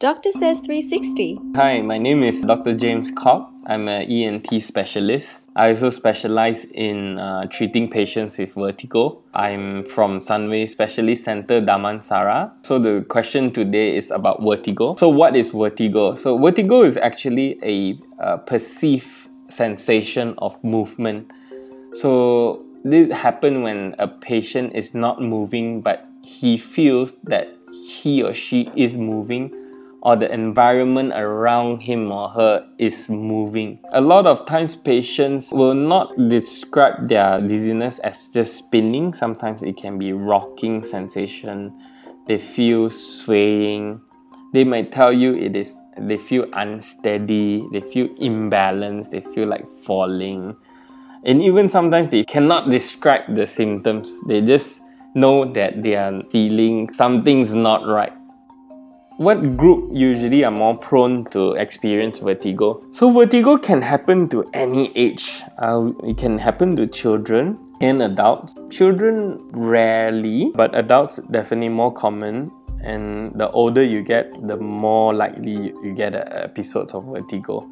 Doctor Says 360. Hi, my name is Dr. James Cobb. I'm an ENT specialist. I also specialize in treating patients with vertigo. I'm from Sunway Specialist Center, Damansara. So the question today is about vertigo. So what is vertigo? So vertigo is actually a perceived sensation of movement. So this happens when a patient is not moving but he feels that he or she is moving, or the environment around him or her is moving. A lot of times patients will not describe their dizziness as just spinning. Sometimes it can be rocking sensation. They feel swaying. They might tell you they feel unsteady, they feel imbalanced, they feel like falling. And even sometimes they cannot describe the symptoms. They just know that they are feeling something's not right. What group usually are more prone to experience vertigo? So vertigo can happen to any age. It can happen to children and adults. Children rarely, but adults definitely more common. And the older you get, the more likely you get episodes of vertigo.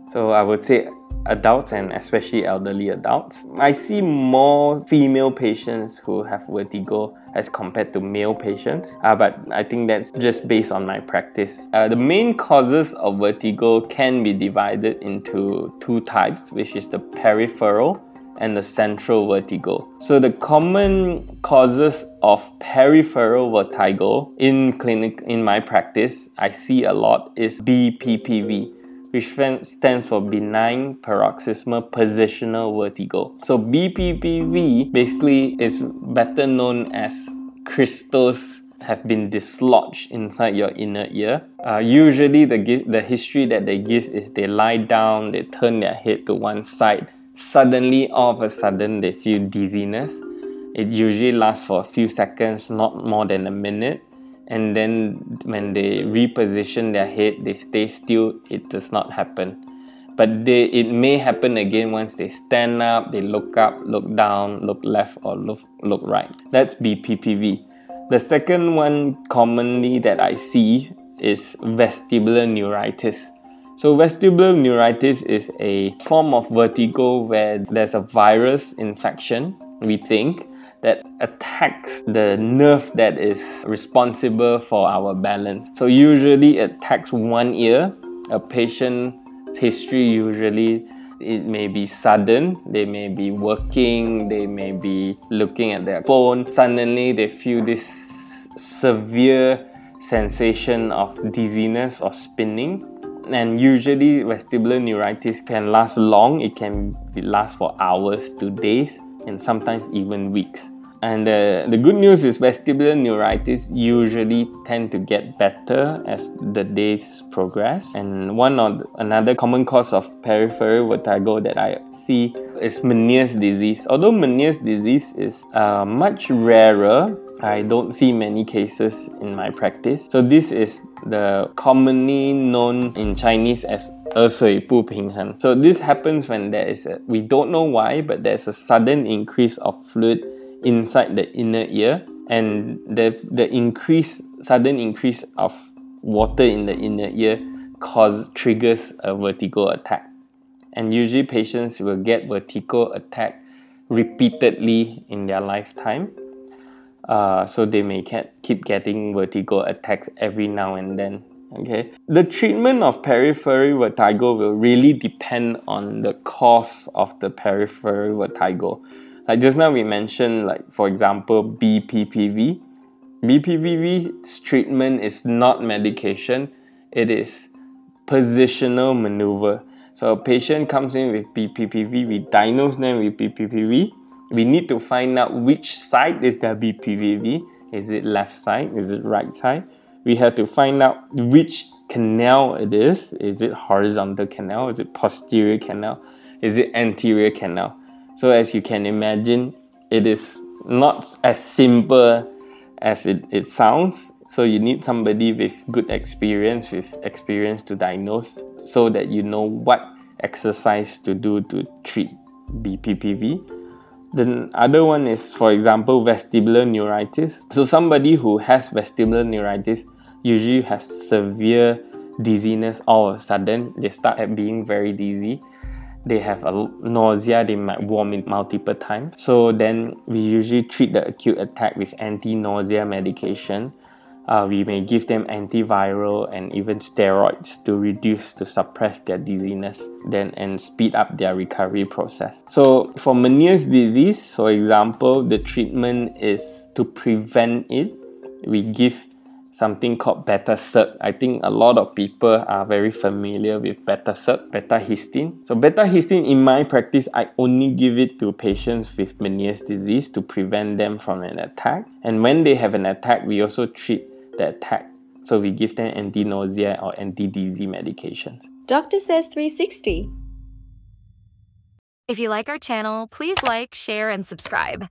So I would say adults and especially elderly adults. I see more female patients who have vertigo as compared to male patients, but I think that's just based on my practice. The main causes of vertigo can be divided into two types, which is the peripheral and the central vertigo. So the common causes of peripheral vertigo in my practice, I see a lot is BPPV, which stands for benign paroxysmal positional vertigo. So BPPV basically is better known as crystals have been dislodged inside your inner ear. Usually the history that they give is they lie down, they turn their head to one side. Suddenly, all of a sudden, they feel dizziness. It usually lasts for a few seconds, not more than a minute. And then when they reposition their head, they stay still, it does not happen. But it may happen again once they stand up, they look up, look down, look left or look right. That's BPPV. The second one commonly that I see is vestibular neuritis. So vestibular neuritis is a form of vertigo where there's a virus infection, we think, that attacks the nerve that is responsible for our balance. So usually it attacks one ear. A patient's history usually, it may be sudden, they may be working, they may be looking at their phone. Suddenly they feel this severe sensation of dizziness or spinning. And usually vestibular neuritis can last long. It can last for hours to days and sometimes even weeks. And the good news is vestibular neuritis usually tend to get better as the days progress. And another common cause of peripheral vertigo that I see is Meniere's disease. Although Meniere's disease is much rarer, I don't see many cases in my practice. So this is the commonly known in Chinese as 耳水不平衡. So this happens when we don't know why, but there's a sudden increase of fluid inside the inner ear, and the sudden increase of water in the inner ear triggers a vertigo attack. And usually patients will get vertigo attack repeatedly in their lifetime. So they may keep getting vertigo attacks every now and then. Okay. The treatment of peripheral vertigo will really depend on the cause of the peripheral vertigo. Like just now we mentioned, like for example, BPPV. BPPV's treatment is not medication, it is positional maneuver. So a patient comes in with BPPV, we diagnose them with BPPV. We need to find out which side is their BPPV. Is it left side? Is it right side? We have to find out which canal it is. Is it horizontal canal? Is it posterior canal? Is it anterior canal? So as you can imagine, it is not as simple as it sounds. So you need somebody with good experience, to diagnose, so that you know what exercise to do to treat BPPV. The other one is, for example, vestibular neuritis. So somebody who has vestibular neuritis usually have severe dizziness all of a sudden. They start at being very dizzy. They have a nausea, they might vomit multiple times. So then we usually treat the acute attack with anti-nausea medication. We may give them antiviral and even steroids to suppress their dizziness and speed up their recovery process. So for Meniere's disease, for example, the treatment is to prevent it. We give something called beta-cert. I think a lot of people are very familiar with beta-cert, beta-histine. So beta-histine, in my practice, I only give it to patients with Meniere's disease to prevent them from an attack. And when they have an attack, we also treat the attack. So we give them anti-nausea or anti-dizzy medications. Doctor Says 360. If you like our channel, please like, share, and subscribe.